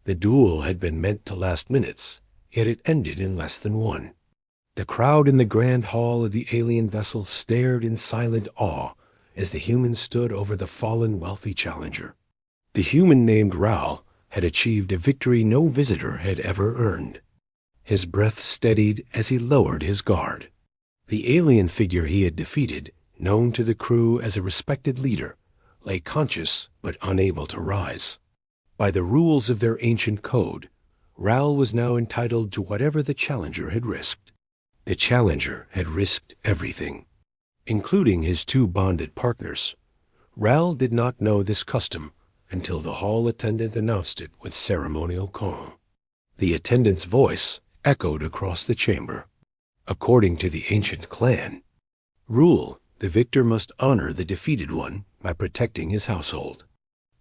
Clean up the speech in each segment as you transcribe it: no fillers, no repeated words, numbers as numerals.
The duel had been meant to last minutes, yet it ended in less than one. The crowd in the grand hall of the alien vessel stared in silent awe as the humans stood over the fallen wealthy challenger. The human named Raoul had achieved a victory no visitor had ever earned. His breath steadied as he lowered his guard. The alien figure he had defeated, known to the crew as a respected leader, lay conscious but unable to rise. By the rules of their ancient code, Raoul was now entitled to whatever the challenger had risked. The challenger had risked everything, including his two bonded partners. Raoul did not know this custom until the hall attendant announced it with ceremonial calm. The attendant's voice echoed across the chamber. According to the ancient clan rule, the victor must honor the defeated one by protecting his household.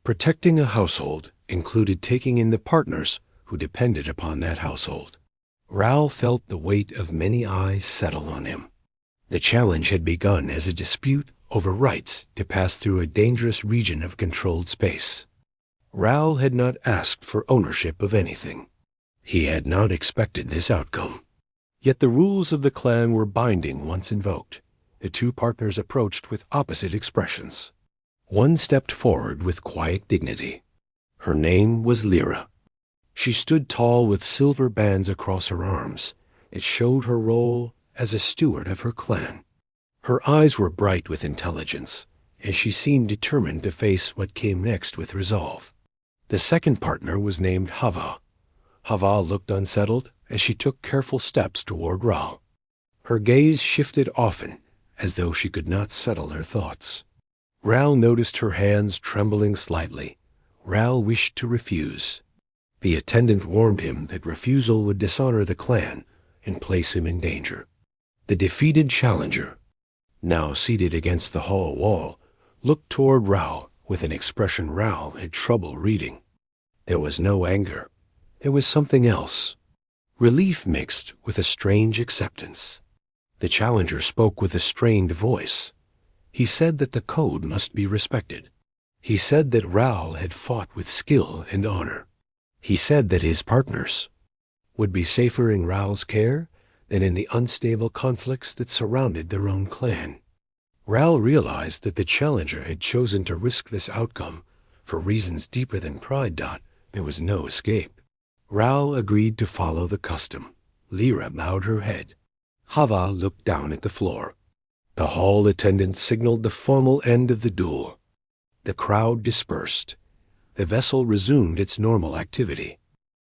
Protecting a household included taking in the partners who depended upon that household. Raoul felt the weight of many eyes settle on him. The challenge had begun as a dispute over rights to pass through a dangerous region of controlled space. Raoul had not asked for ownership of anything. He had not expected this outcome. Yet the rules of the clan were binding once invoked. The two partners approached with opposite expressions. One stepped forward with quiet dignity. Her name was Lyra. She stood tall with silver bands across her arms. It showed her role as a steward of her clan. Her eyes were bright with intelligence, and she seemed determined to face what came next with resolve. The second partner was named Hava. Hava looked unsettled as she took careful steps toward Raoul. Her gaze shifted often, as though she could not settle her thoughts. Raoul noticed her hands trembling slightly. Raoul wished to refuse. The attendant warned him that refusal would dishonor the clan and place him in danger. The defeated challenger, now seated against the hall wall, looked toward Raoul with an expression Raoul had trouble reading. There was no anger. There was something else. Relief mixed with a strange acceptance. The challenger spoke with a strained voice. He said that the code must be respected. He said that Raoul had fought with skill and honor. He said that his partners would be safer in Raoul's care than in the unstable conflicts that surrounded their own clan. Raoul realized that the challenger had chosen to risk this outcome for reasons deeper than pride. There was no escape. Raoul agreed to follow the custom. Lyra bowed her head. Hava looked down at the floor. The hall attendant signaled the formal end of the duel. The crowd dispersed. The vessel resumed its normal activity.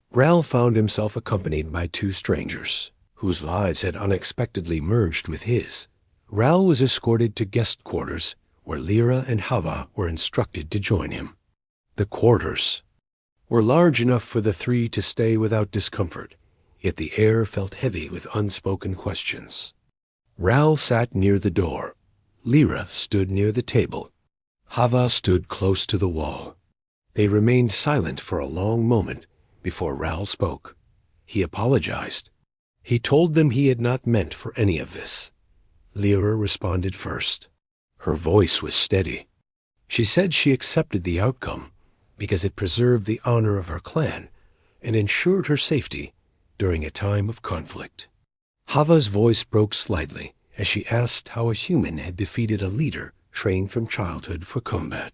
Raoul found himself accompanied by two strangers, whose lives had unexpectedly merged with his. Raoul was escorted to guest quarters, where Lyra and Hava were instructed to join him. The quarters were large enough for the three to stay without discomfort, yet the air felt heavy with unspoken questions. Raoul sat near the door. Lyra stood near the table. Hava stood close to the wall. They remained silent for a long moment before Raoul spoke. He apologized. He told them he had not meant for any of this. Lyra responded first. Her voice was steady. She said she accepted the outcome because it preserved the honor of her clan and ensured her safety during a time of conflict. Hava's voice broke slightly as she asked how a human had defeated a leader trained from childhood for combat.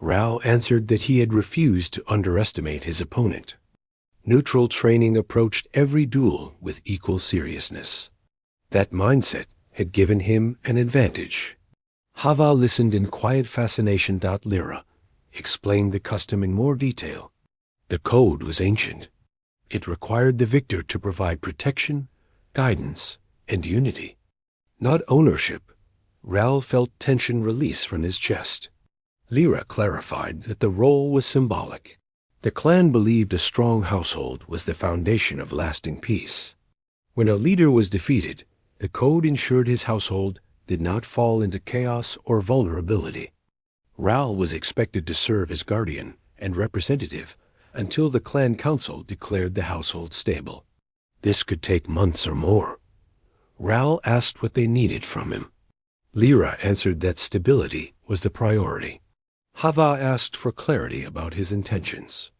Raoul answered that he had refused to underestimate his opponent. Neutral training approached every duel with equal seriousness. That mindset had given him an advantage. Hava listened in quiet fascination. Lyra explained the custom in more detail. The code was ancient. It required the victor to provide protection, guidance, and unity, not ownership. Raoul felt tension release from his chest. Lyra clarified that the role was symbolic. The clan believed a strong household was the foundation of lasting peace. When a leader was defeated, the code ensured his household did not fall into chaos or vulnerability. Raoul was expected to serve as guardian and representative until the clan council declared the household stable. This could take months or more. Raoul asked what they needed from him. Lyra answered that stability was the priority. Hava asked for clarity about his intentions.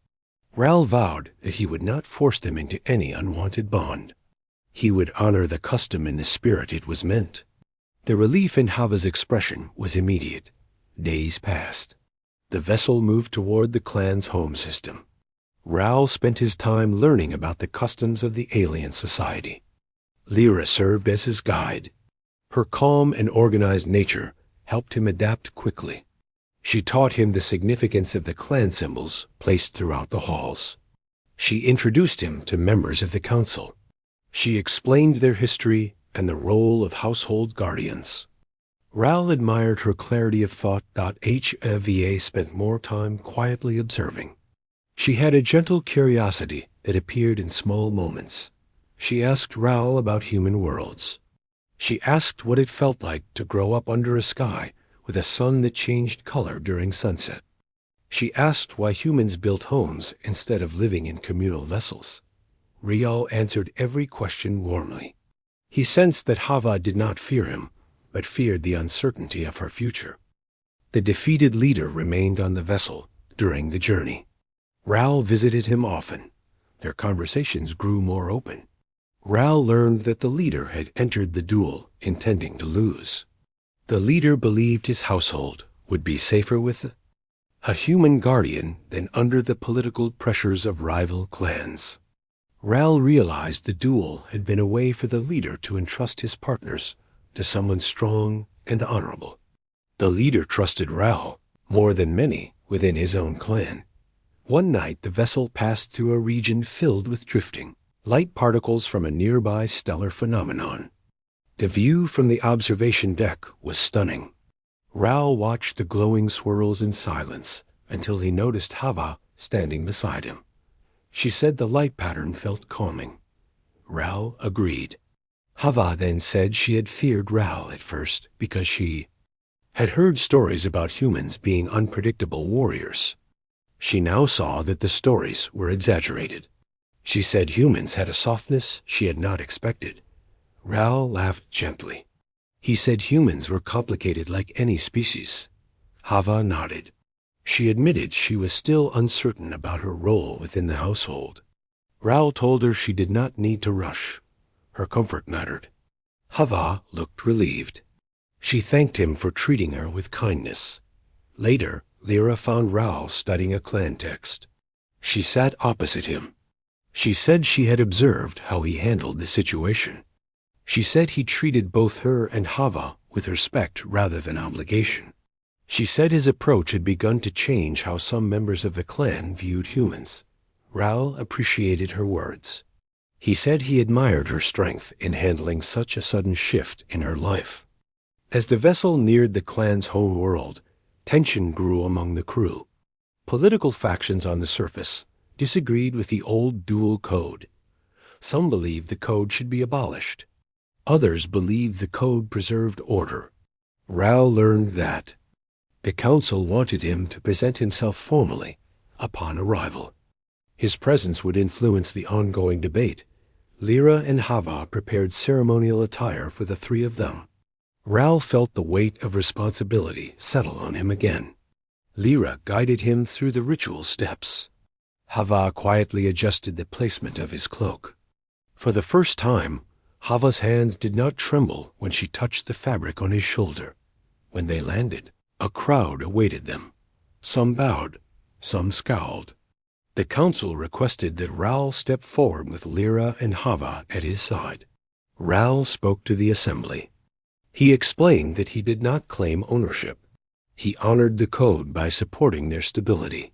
Ral vowed that he would not force them into any unwanted bond. He would honor the custom in the spirit it was meant. The relief in Hava's expression was immediate. Days passed. The vessel moved toward the clan's home system. Ral spent his time learning about the customs of the alien society. Lyra served as his guide. Her calm and organized nature helped him adapt quickly. She taught him the significance of the clan symbols placed throughout the halls. She introduced him to members of the council. She explained their history and the role of household guardians. Ral admired her clarity of thought. Hava spent more time quietly observing. She had a gentle curiosity that appeared in small moments. She asked Ral about human worlds. She asked what it felt like to grow up under a sky with a sun that changed color during sunset. She asked why humans built homes instead of living in communal vessels. Rial answered every question warmly. He sensed that Hava did not fear him, but feared the uncertainty of her future. The defeated leader remained on the vessel during the journey. Ral visited him often. Their conversations grew more open. Ral learned that the leader had entered the duel intending to lose. The leader believed his household would be safer with a human guardian than under the political pressures of rival clans. Ral realized the duel had been a way for the leader to entrust his partners to someone strong and honorable. The leader trusted Ral more than many within his own clan. One night the vessel passed through a region filled with drifting, light particles from a nearby stellar phenomenon. The view from the observation deck was stunning. Ral watched the glowing swirls in silence until he noticed Hava standing beside him. She said the light pattern felt calming. Ral agreed. Hava then said she had feared Ral at first because she had heard stories about humans being unpredictable warriors. She now saw that the stories were exaggerated. She said humans had a softness she had not expected. Ral laughed gently. He said humans were complicated like any species. Hava nodded. She admitted she was still uncertain about her role within the household. Ral told her she did not need to rush. Her comfort mattered. Hava looked relieved. She thanked him for treating her with kindness. Later, Lyra found Ral studying a clan text. She sat opposite him. She said she had observed how he handled the situation. She said he treated both her and Hava with respect rather than obligation. She said his approach had begun to change how some members of the clan viewed humans. Ral appreciated her words. He said he admired her strength in handling such a sudden shift in her life. As the vessel neared the clan's home world, tension grew among the crew. Political factions on the surface disagreed with the old dual code. Some believed the code should be abolished. Others believed the code preserved order. Ral learned that the council wanted him to present himself formally upon arrival. His presence would influence the ongoing debate. Lyra and Hava prepared ceremonial attire for the three of them. Ral felt the weight of responsibility settle on him again. Lyra guided him through the ritual steps. Hava quietly adjusted the placement of his cloak. For the first time, Hava's hands did not tremble when she touched the fabric on his shoulder. When they landed, a crowd awaited them. Some bowed, some scowled. The council requested that Ral step forward with Lyra and Hava at his side. Ral spoke to the assembly. He explained that he did not claim ownership. He honored the code by supporting their stability.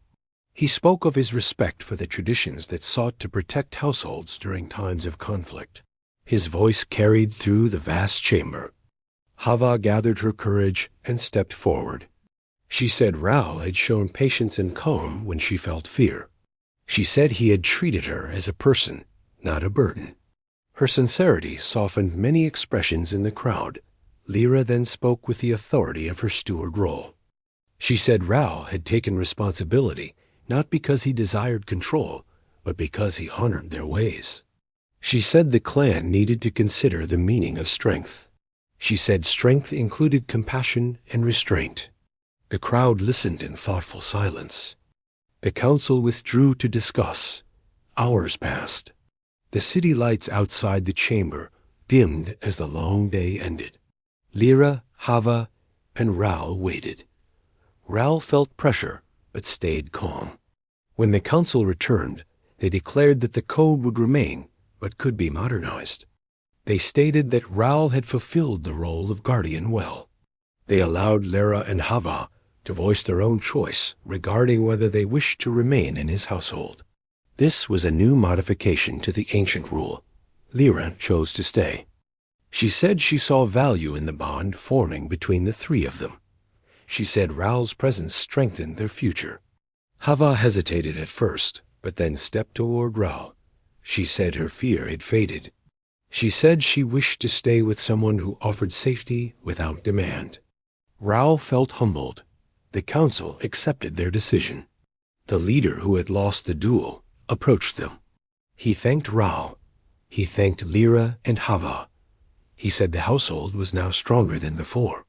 He spoke of his respect for the traditions that sought to protect households during times of conflict. His voice carried through the vast chamber. Hava gathered her courage and stepped forward. She said Ral had shown patience and calm when she felt fear. She said he had treated her as a person, not a burden. Her sincerity softened many expressions in the crowd. Lyra then spoke with the authority of her steward role. She said Ral had taken responsibility not because he desired control, but because he honored their ways. She said the clan needed to consider the meaning of strength. She said strength included compassion and restraint. The crowd listened in thoughtful silence. The council withdrew to discuss. Hours passed. The city lights outside the chamber dimmed as the long day ended. Lyra, Hava, and Ral waited. Ral felt pressure, but stayed calm. When the council returned, they declared that the code would remain, but could be modernized. They stated that Ral had fulfilled the role of guardian well. They allowed Lyra and Hava to voice their own choice regarding whether they wished to remain in his household. This was a new modification to the ancient rule. Lyra chose to stay. She said she saw value in the bond forming between the three of them. She said Ral's presence strengthened their future. Hava hesitated at first, but then stepped toward Ral. She said her fear had faded. She said she wished to stay with someone who offered safety without demand. Ral felt humbled. The council accepted their decision. The leader who had lost the duel approached them. He thanked Ral. He thanked Lyra and Hava. He said the household was now stronger than before.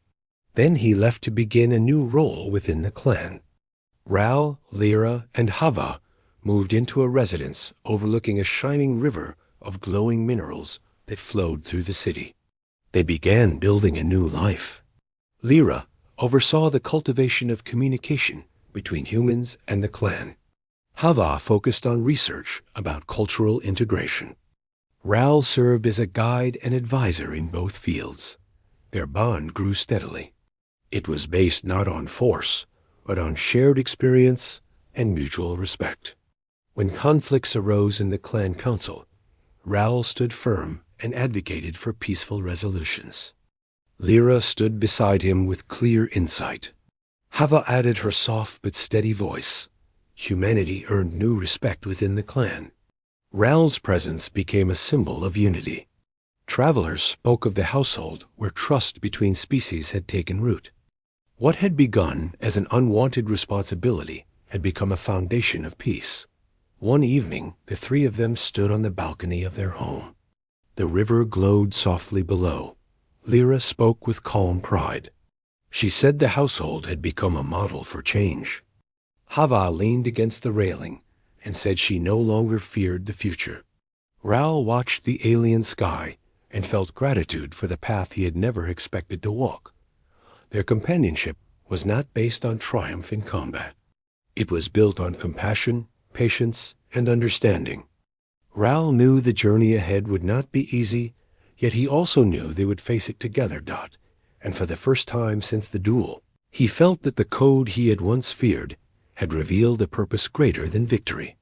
Then he left to begin a new role within the clan. Ral, Lyra, and Hava moved into a residence overlooking a shining river of glowing minerals that flowed through the city. They began building a new life. Lyra oversaw the cultivation of communication between humans and the clan. Hava focused on research about cultural integration. Ral served as a guide and advisor in both fields. Their bond grew steadily. It was based not on force, but on shared experience and mutual respect. When conflicts arose in the clan council, Ral stood firm and advocated for peaceful resolutions. Lyra stood beside him with clear insight. Hava added her soft but steady voice. Humanity earned new respect within the clan. Ral's presence became a symbol of unity. Travelers spoke of the household where trust between species had taken root. What had begun as an unwanted responsibility had become a foundation of peace. One evening, the three of them stood on the balcony of their home. The river glowed softly below. Lyra spoke with calm pride. She said the household had become a model for change. Hava leaned against the railing and said she no longer feared the future. Ral watched the alien sky and felt gratitude for the path he had never expected to walk. Their companionship was not based on triumph in combat. It was built on compassion, patience, and understanding. Ral knew the journey ahead would not be easy, yet he also knew they would face it together, and for the first time since the duel, he felt that the code he had once feared had revealed a purpose greater than victory.